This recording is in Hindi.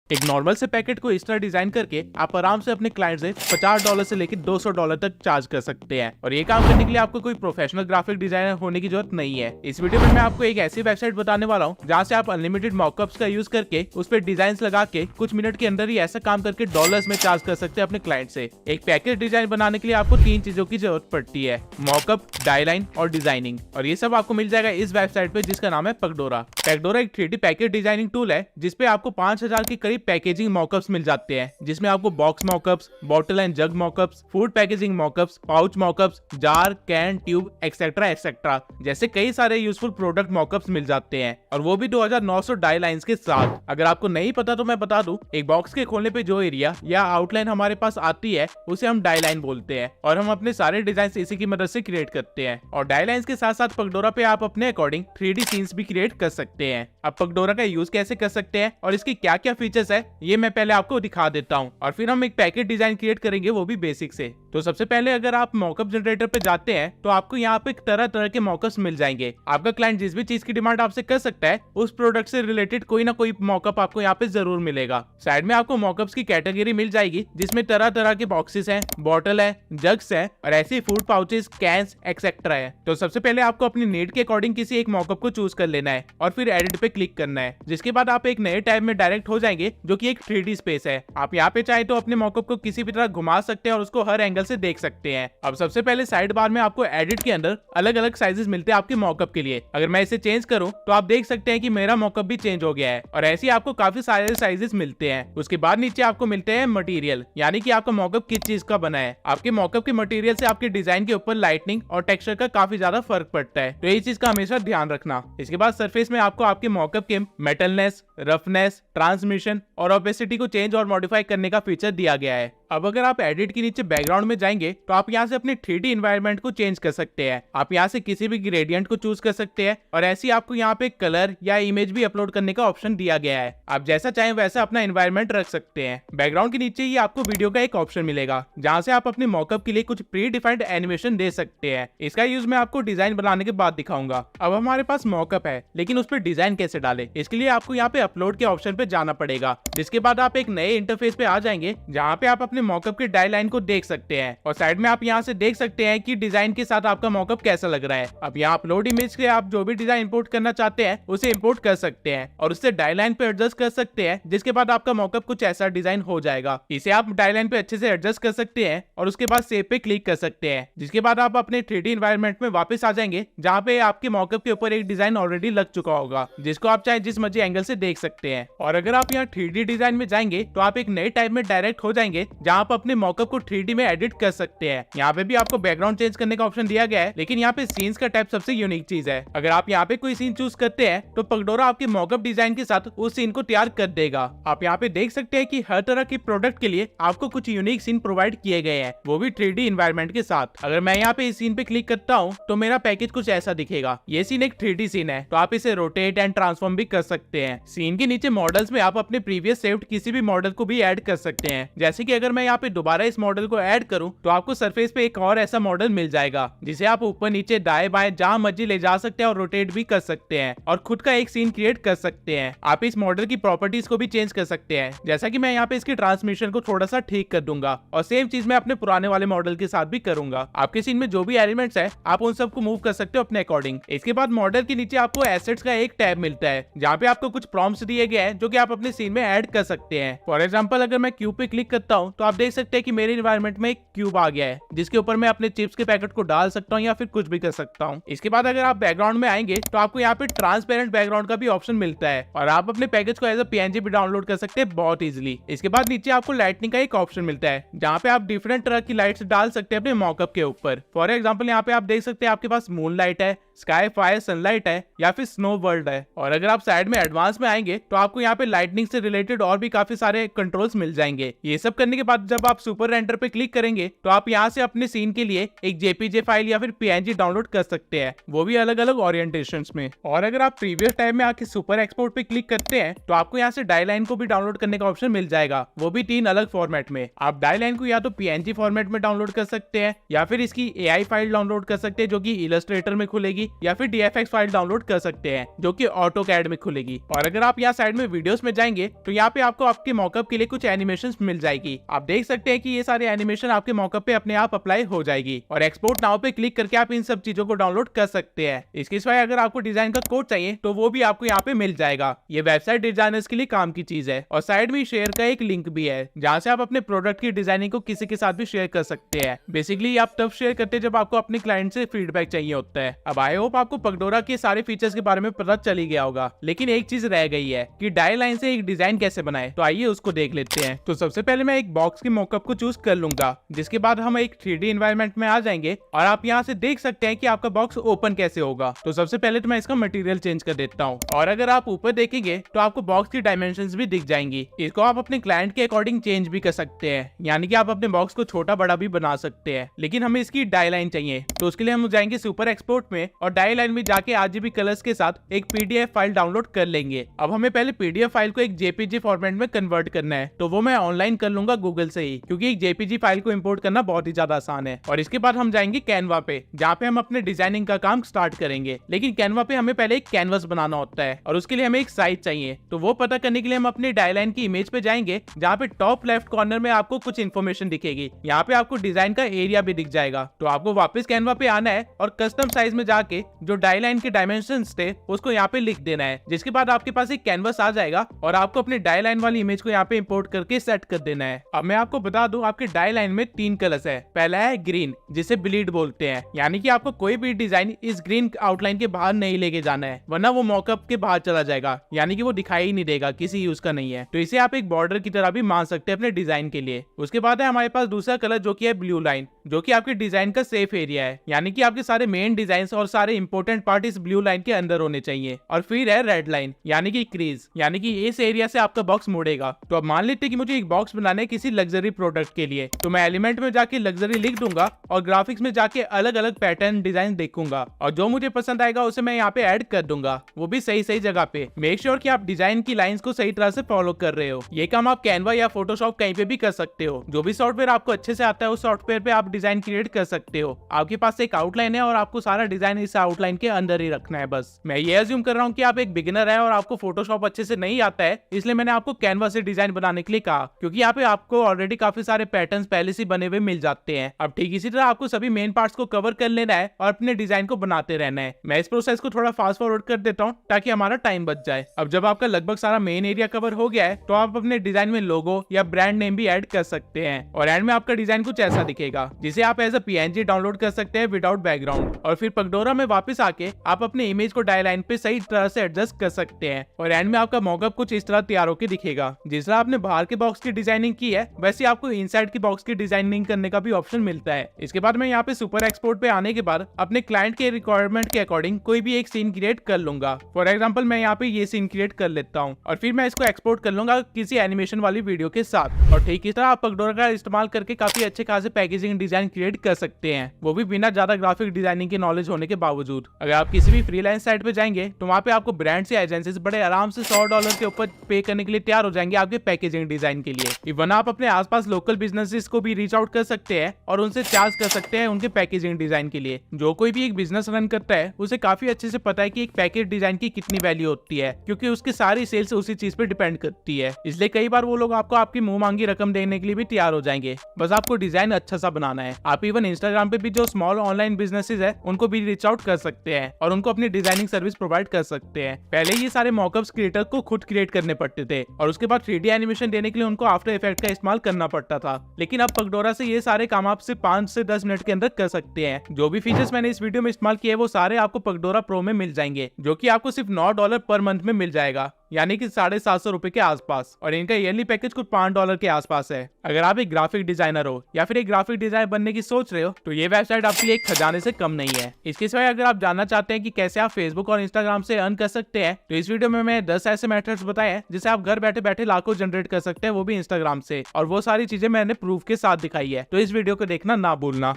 एक नॉर्मल से पैकेट को इस तरह डिजाइन करके आप आराम से अपने क्लाइंट से $50 से लेकर $200 तक चार्ज कर सकते हैं। और ये काम करने के लिए आपको कोई प्रोफेशनल ग्राफिक डिजाइनर होने की जरूरत नहीं है। इस वीडियो में मैं आपको एक ऐसी वेबसाइट बताने वाला हूँ जहाँ से आप अनलिमिटेड मॉकअप्स का यूज करके उस पर डिजाइन लगा के कुछ मिनट के अंदर ही ऐसा काम करके डॉलर्स में चार्ज कर सकते हैं अपने क्लाइंट से। एक पैकेज डिजाइन बनाने के लिए आपको 3 चीजों की जरूरत पड़ती है, मॉकअप, डायलाइन और डिजाइनिंग। और ये सब आपको मिल जाएगा इस वेबसाइट पे जिसका नाम है पेगडोरा। पेगडोरा एक 3D पैकेज डिजाइनिंग टूल है जिसपे आपको 5000 के करीब पैकेजिंग मॉकअप्स मिल जाते हैं, जिसमें आपको box mockups, bottle and jug mockups, food packaging mockups, pouch mockups, jar, can, tube etcetera etcetera जैसे कई सारे यूजफुल प्रोडक्ट मॉकअप्स मिल जाते हैं, और वो भी 2900 डायलाइंस के साथ। अगर आपको नहीं पता तो मैं बता दूं, एक बॉक्स के खोलने पे जो एरिया या आउटलाइन हमारे पास आती है उसे हम डायलाइन बोलते हैं, और हम अपने सारे डिजाइन इसी की मदद से क्रिएट करते हैं। और डायलाइंस के साथ साथ पेगडोरा पे आप अपने अकॉर्डिंग 3D सीन्स भी क्रिएट कर सकते हैं। अब पेगडोरा का यूज कैसे कर सकते हैं और इसकी क्या क्या फीचर्स है ये मैं पहले आपको दिखा देता हूँ, और फिर हम एक पैकेज डिजाइन क्रिएट करेंगे, वो भी बेसिक से। तो सबसे पहले अगर आप मॉकअप जनरेटर पे जाते हैं तो आपको यहाँ पे तरह तरह के मॉकअप्स मिल जाएंगे। आपका क्लाइंट जिस भी चीज की डिमांड आपसे कर सकता है उस प्रोडक्ट से रिलेटेड कोई ना कोई मॉकअप आपको यहाँ पे जरूर मिलेगा। साइड में आपको मॉकअप्स की कैटेगरी मिल जाएगी जिसमें तरह तरह के बॉक्सेस हैं, बॉटल है, जग्स है और ऐसे फूड पाउचेस, कैंस एक्सेट्रा है। तो सबसे पहले आपको अपनी नीड के अकॉर्डिंग किसी एक मॉकअप को चूज कर लेना है और फिर एडिट पे क्लिक करना है, जिसके बाद आप एक नए टैब में डायरेक्ट हो जाएंगे जो कि एक 3D स्पेस है। आप यहाँ पे चाहे तो अपने मॉकअप को किसी भी तरह घुमा सकते हैं और उसको हर एंगल से देख सकते हैं। अब सबसे पहले साइड बार में आपको एडिट के अंदर अलग अलग साइजेस मिलते हैं आपके मॉकअप के लिए। अगर मैं इसे चेंज करूं तो आप देख सकते हैं कि मेरा मॉकअप भी चेंज हो गया है, और ऐसे ही आपको काफी सारे साइजेस मिलते हैं। उसके बाद नीचे आपको मिलते हैं मटेरियल, यानी कि आपका मॉकअप किस चीज का बना है। आपके मॉकअप के मटेरियल से आपके डिजाइन के ऊपर लाइटनिंग और टेक्सचर का काफी ज्यादा फर्क पड़ता है, तो ये चीज का हमेशा ध्यान रखना। इसके बाद सरफेस में आपको आपके मॉकअप के मेटलनेस, रफनेस, ट्रांसमिशन और ओपेसिटी को चेंज और मॉडिफाई करने का फीचर दिया गया है। अब अगर आप एडिट के नीचे बैकग्राउंड में जाएंगे तो आप यहाँ से अपने 3D इन्वायरमेंट को चेंज कर सकते हैं। आप यहाँ से किसी भी ग्रेडियंट को चूज कर सकते हैं, और ऐसे ही आपको यहाँ पे कलर या इमेज भी अपलोड करने का ऑप्शन दिया गया है। आप जैसा चाहें वैसा अपना इन्वायरमेंट रख सकते हैं। बैकग्राउंड के नीचे ही आपको वीडियो का एक ऑप्शन मिलेगा जहाँ से आप अपने मॉकअप के लिए कुछ प्री डिफाइंड एनिमेशन दे सकते हैं। इसका यूज मैं आपको डिजाइन बनाने के बाद दिखाऊंगा। अब हमारे पास मॉकअप है, लेकिन उस पर डिजाइन कैसे डाले, इसके लिए आपको यहाँ पे अपलोड के ऑप्शन पे जाना पड़ेगा, जिसके बाद आप एक नए इंटरफेस पे आ जाएंगे जहाँ पे आप अपने मॉकअप के डायलाइन को देख सकते हैं, और साइड में आप यहाँ से देख सकते हैं कि डिजाइन के साथ आपका मॉकअप कैसा लग रहा है। अब यहाँ अपलोड इमेज के आप जो भी डिजाइन इंपोर्ट करना चाहते हैं उसे इंपोर्ट कर सकते हैं और उससे डायलाइन पे एडजस्ट कर सकते हैं, जिसके बाद आपका मॉकअप कुछ ऐसा डिजाइन हो जाएगा। इसे आप डायलाइन पे अच्छे से एडजस्ट कर सकते हैं और उसके बाद सेव पे क्लिक कर सकते हैं, जिसके बाद आप अपने 3D इन्वायरमेंट में वापस आ जाएंगे जहाँ पे आपके मॉकअप के ऊपर एक डिजाइन ऑलरेडी लग चुका होगा, जिसको आप चाहे जिस मर्जी एंगल से देख सकते हैं। और अगर आप यहाँ 3D डिजाइन में जाएंगे तो आप एक नए टाइप में डायरेक्ट हो जाएंगे जहाँ आप अपने मॉकअप को 3D में एडिट कर सकते हैं। यहाँ पे भी आपको बैकग्राउंड चेंज करने का ऑप्शन दिया गया है, लेकिन यहाँ पे सीन्स का टाइप सबसे यूनिक चीज है। अगर आप यहाँ पे कोई सीन चूज करते हैं तो पेगडोरा आपके मॉकअप डिजाइन के साथ उस सीन को तैयार कर देगा। आप यहाँ पे देख सकते हैं कि हर तरह की प्रोडक्ट के लिए आपको कुछ यूनिक सीन प्रोवाइड किए गए हैं, वो भी 3D इन्वायरमेंट के साथ। अगर मैं यहाँ पे इस सीन पे क्लिक करता हूँ तो मेरा पैकेज कुछ ऐसा दिखेगा। ये सीन एक 3D सीन है, तो आप इसे रोटेट एंड ट्रांसफॉर्म भी कर सकते हैं। सीन के नीचे मॉडल्स में आप अपने प्रीवियस सेव्ड किसी भी मॉडल को भी ऐड कर सकते हैं। जैसे कि अगर मैं यहाँ पे दोबारा इस मॉडल को ऐड करूँ तो आपको सरफेस पे एक और ऐसा मॉडल मिल जाएगा जिसे आप ऊपर नीचे दाएं बाएं जहां मर्जी ले जा सकते हैं और रोटेट भी कर सकते हैं, और खुद का एक सीन क्रिएट कर सकते हैं। आप इस मॉडल की प्रॉपर्टीज को भी चेंज कर सकते हैं, जैसा कि मैं यहाँ पे इसकी ट्रांसमिशन को थोड़ा सा ठीक कर दूंगा, और सेम चीज मैं अपने पुराने वाले मॉडल के साथ भी करूंगा। आपके सीन में जो भी एलिमेंट्स है आप उन सबको मूव कर सकते हो अपने अकॉर्डिंग। इसके बाद मॉडल के नीचे आपको एसेट्स का एक टैब मिलता है जहाँ पे आपको कुछ प्रॉम्प्ट्स दिए गए हैं जो कि आप अपने सीन में ऐड कर सकते हैं। फॉर एग्जाम्पल अगर मैं क्यूब पे क्लिक करता हूँ तो आप देख सकते हैं कि मेरे इन्वायरमेंट में एक क्यूब आ गया है, जिसके ऊपर मैं अपने चिप्स के पैकेट को डाल सकता हूँ या फिर कुछ भी कर सकता हूँ। इसके बाद अगर आप बैकग्राउंड में आएंगे तो आपको यहाँ पे ट्रांसपेरेंट बैकग्राउंड का भी ऑप्शन मिलता है, और आप अपने पैकेज को एज अ PNG भी डाउनलोड कर सकते हैं बहुत इजीली। इसके बाद नीचे आपको लाइटनिंग का एक ऑप्शन मिलता है जहाँ पे आप डिफरेंट तरह की लाइट्स डाल सकते हैं अपने मॉकअप के ऊपर। फॉर एग्जाम्पल यहाँ पे आप देख सकते हैं आपके पास मून लाइट है, स्काई फायर सनलाइट है या फिर स्नो वर्ल्ड है। और अगर आप साइड में एडवांस में आएंगे तो आपको यहाँ पे लाइटनिंग से रिलेटेड और भी काफी सारे कंट्रोल्स मिल जाएंगे। ये सब करने के बाद जब आप सुपर रेंडर पे क्लिक करेंगे तो आप यहाँ से अपने सीन के लिए एक जेपीजे फाइल या फिर पीएनजी डाउनलोड कर सकते हैं, वो भी अलग अलग ओरिएंटेशंस में। और अगर आप प्रीवियस टाइम में आके सुपर एक्सपोर्ट पे क्लिक करते हैं तो आपको यहाँ से डाई लाइन को भी डाउनलोड करने का ऑप्शन मिल जाएगा, वो भी 3 अलग फॉर्मेट में। आप डाई लाइन को या तो पीएनजी फॉर्मेट में डाउनलोड कर सकते हैं या फिर इसकी एआई फाइल डाउनलोड कर सकते हैं जो कि इलस्ट्रेटर में खुलेगी, या फिर डीएफएक्स फाइल डाउनलोड कर सकते हैं जो कि ऑटोकैड में खुलेगी। और अगर आप यहाँ साइड में वीडियोस में जाएंगे तो यहाँ पे आपको आपके मॉकअप के लिए कुछ एनिमेशन मिल जाएगी। आप देख सकते हैं कि ये सारे एनिमेशन आपके मॉकअप पे अपने आप अप्लाई हो जाएगी और एक्सपोर्ट नाउ पे क्लिक करके आप इन सब चीजों को डाउनलोड कर सकते हैं। इसके सिवाय अगर आपको डिजाइन का कोड चाहिए तो वो भी आपको यहाँ पे मिल जाएगा। ये वेबसाइट डिजाइनर्स के लिए काम की चीज है। और साइड में शेयर का एक लिंक भी है जहाँ से आप अपने प्रोडक्ट की डिजाइनिंग को किसी के साथ भी शेयर कर सकते हैं। बेसिकली आप तब शेयर करते हैं जब आपको अपने क्लाइंट से फीडबैक चाहिए होता है। अब आई होप आपको पगडोरा के सारे फीचर्स के बारे में पता चल ही गया होगा, लेकिन एक चीज रह गई है कि डाई लाइन से एक डिजाइन कैसे बनाए। तो आइए उसको देख लेते हैं। तो सबसे पहले मैं एक बॉक्स के मॉकअप को चूज कर लूंगा, जिसके बाद हम एक 3D एनवायरनमेंट में आ जाएंगे और आप यहाँ से देख सकते हैं कि आपका बॉक्स ओपन कैसे होगा। तो सबसे पहले तो मैं इसका मटेरियल चेंज कर देता हूँ और अगर आप ऊपर देखेंगे तो आपको बॉक्स की डायमेंशंस भी दिख जाएंगी। इसको आप अपने क्लाइंट के अकॉर्डिंग चेंज भी कर सकते हैं, यानी कि आप अपने बॉक्स को छोटा बड़ा भी बना सकते हैं। लेकिन हमें इसकी डाई लाइन चाहिए तो उसके लिए हम जाएंगे सुपर एक्सपोर्ट में और डाई लाइन में जाके आरजीबी कलर्स के साथ एक पीडीएफ फाइल डाउनलोड कर लेंगे। अब हमें पहले पीडीएफ फाइल को एक जेपीजी फॉर्मेट में कन्वर्ट करना है, तो वो मैं ऑनलाइन कर लूंगा गूगल से ही, क्योंकि एक जेपीजी फाइल को इंपोर्ट करना बहुत ही ज्यादा आसान है। और इसके बाद हम जाएंगे कैनवा पे, जहाँ पे हम अपने डिजाइनिंग का काम स्टार्ट करेंगे। लेकिन कैनवा पे हमें पहले एक कैनवस बनाना होता है और उसके लिए हमें एक साइज चाहिए। तो वो पता करने के लिए हम अपने डाई लाइन की इमेज पे जाएंगे, जहाँ पे टॉप लेफ्ट कॉर्नर में आपको कुछ इन्फॉर्मेशन दिखेगी। यहाँ पे आपको डिजाइन का एरिया भी दिख जाएगा। तो आपको वापस कैनवा पे आना है और कस्टम साइज में जाके जो डाई लाइन के डायमेंशंस थे उसको यहाँ पे लिख देना है। जिसके बाद आपके पास एक कैनवस आ जाएगा और आपको अपने डाई लाइन वाली इमेज को यहाँ पे इंपोर्ट करके सेट कर देना है। अब मैं आपको बता दूं, आपके डाई लाइन में 3 कलर्स है। पहला है ग्रीन, जिसे ब्लीड बोलते हैं, यानी कि आपको कोई भी डिजाइन इस ग्रीन आउटलाइन के बाहर नहीं लेके जाना है, वरना वो मॉकअप के बाहर चला जाएगा, यानी कि वो दिखाई ही नहीं देगा, किसी यूज का नहीं है। तो इसे आप एक बॉर्डर की तरह भी मान सकते हैं अपने डिजाइन के लिए। उसके बाद है हमारे पास दूसरा कलर जो कि है ब्लू लाइन, जो कि आपके डिजाइन का सेफ एरिया है, यानी कि आपके सारे मेन डिजाइन और सारे इंपोर्टेंट पार्ट इस ब्लू लाइन के अंदर होने चाहिए। और फिर है रेड लाइन, यानी कि क्रीज, यानी कि इस एरिया से आपका बॉक्स मुड़ेगा। तो अब मान लेते हैं कि मुझे एक बॉक्स बनाना है किसी लग्जरी प्रोडक्ट के लिए, तो मैं एलिमेंट में जाके लग्जरी लिख दूंगा और ग्राफिक्स में जाके अलग अलग पैटर्न डिजाइन देखूंगा और जो मुझे पसंद आएगा उसे मैं यहाँ पे ऐड कर दूंगा, वो भी सही सही जगह पे। मेक श्योर कि आप डिजाइन की लाइंस को सही तरह से फॉलो कर रहे हो। ये काम आप कैनवा या फोटोशॉप कहीं पे भी कर सकते हो। जो भी सॉफ्टवेयर आपको अच्छे से आता है उस सॉफ्टवेयर पे आप डिजाइन क्रिएट कर सकते हो। आपके पास एक आउटलाइन है और आपको सारा डिजाइन इस आउटलाइन के अंदर ही रखना है बस। मैं ये अज्यूम कर रहा हूँ कि आप एक बिगिनर है और आपको फोटोशॉप अच्छे से नहीं आता है, इसलिए मैंने आपको कैनवा से डिजाइन बनाने के लिए कहा, क्योंकि यहाँ पे आपको ऑलरेडी काफी सारे पैटर्न्स पहले से बने हुए मिल जाते हैं। अब ठीक इसी तरह आपको सभी मेन पार्ट्स को कवर कर लेना है और अपने डिजाइन को बनाते रहना है। मैं इस प्रोसेस को थोड़ा फास्ट फॉरवर्ड कर देता हूँ ताकि हमारा टाइम बच जाए। अब जब आपका लगभग सारा मेन एरिया कवर हो गया है तो आप अपने डिजाइन में लोगो या ब्रांड नेम भी ऐड कर सकते हैं और एंड में आपका डिजाइन कुछ ऐसा दिखेगा, जिसे आप एज अ पीएनजी डाउनलोड कर सकते हैं विदाउट बैकग्राउंड। और फिर पगडोरा में वापस आके आप अपने इमेज को डाई लाइन पे सही तरह से एडजस्ट कर सकते हैं और एंड में आपका मॉकअप कुछ इस तरह तैयार होकर दिखेगा। जिस तरह आपने बाहर के बॉक्स की डिजाइनिंग की है वैसे आपको इनसाइड की बॉक्स की डिजाइनिंग करने का भी ऑप्शन मिलता है। इसके बाद मैं यहाँ पे सुपर एक्सपोर्ट पे आने के बाद अपने क्लाइंट के रिक्वायरमेंट के अकॉर्डिंग कोई भी एक सीन क्रिएट कर लूंगा। फॉर एग्जाम्पल मैं यहाँ पे ये सीन क्रिएट कर लेता हूँ और फिर मैं इसको एक्सपोर्ट कर लूंगा किसी एनिमेशन वाली वीडियो के साथ। और ठीक इस तरह आप पगडोरा का इस्तेमाल करके काफी अच्छे खासे पैकेजिंग डिजाइन क्रिएट कर सकते हैं, वो भी बिना ज्यादा ग्राफिक डिजाइनिंग की नॉलेज होने के बावजूद। अगर आप किसी भी फ्रीलांस साइट पे जाएंगे तो वहाँ पे आपको ब्रांड्स या एजेंसीज बड़े आराम से $100 के ऊपर पे करने के लिए तैयार हो जाएंगे आपके पैकेजिंग डिजाइन के लिए। इवन आप अपने आसपास लोकल बिजनेसेस को भी रीच आउट कर सकते हैं और उनसे चार्ज कर सकते हैं उनके पैकेजिंग डिजाइन के लिए। जो कोई भी एक बिजनेस रन करता है उसे काफी अच्छे से पता है कि एक पैकेज डिजाइन की कितनी वैल्यू होती है, क्योंकि उसकी सारी सेल्स उसी चीज पे डिपेंड करती है। इसलिए कई बार वो लोग आपको आपकी मुंह मांगी रकम देने के लिए भी तैयार हो जाएंगे, बस आपको डिजाइन अच्छा सा बनाना है। आप इवन इंस्टाग्राम पे भी जो स्मॉल ऑनलाइन बिजनेसेस है उनको भी रीच आउट कर सकते हैं और उनको अपनी डिजाइनिंग सर्विस प्रोवाइड कर सकते हैं। पहले ये सारे मॉकअप्स क्रिएटर को खुद क्रिएट करने पड़ते थे और उसके बाद 3D एनिमेशन देने के लिए उनको आफ्टर इफेक्ट का इस्तेमाल करना पड़ता था, लेकिन अब पगडोरा से ये सारे काम आप सिर्फ 5 से 10 मिनट के अंदर कर सकते हैं। जो भी फीचर्स मैंने इस वीडियो में इस्तेमाल किए वो सारे आपको पगडोरा प्रो में मिल जाएंगे, जो कि आपको सिर्फ $9 पर मंथ में मिल जाएगा। यानी कि $750 के आसपास, और इनका ईयरली पैकेज कुछ $5 के आसपास है। अगर आप एक ग्राफिक डिजाइनर हो या फिर एक ग्राफिक डिजाइनर बनने की सोच रहे हो तो ये वेबसाइट आपके लिए एक खजाने से कम नहीं है। इसके सिवाय अगर आप जानना चाहते हैं कि कैसे आप फेसबुक और इंस्टाग्राम से अर्न कर सकते हैं तो इस वीडियो में मैं 10 ऐसे मेथड्स बताए हैं जिससे आप घर बैठे बैठे लाखों जनरेट कर सकते हैं, वो भी इंस्टाग्राम से, और वो सारी चीजें मैंने प्रूफ के साथ दिखाई है, तो इस वीडियो को देखना ना भूलना।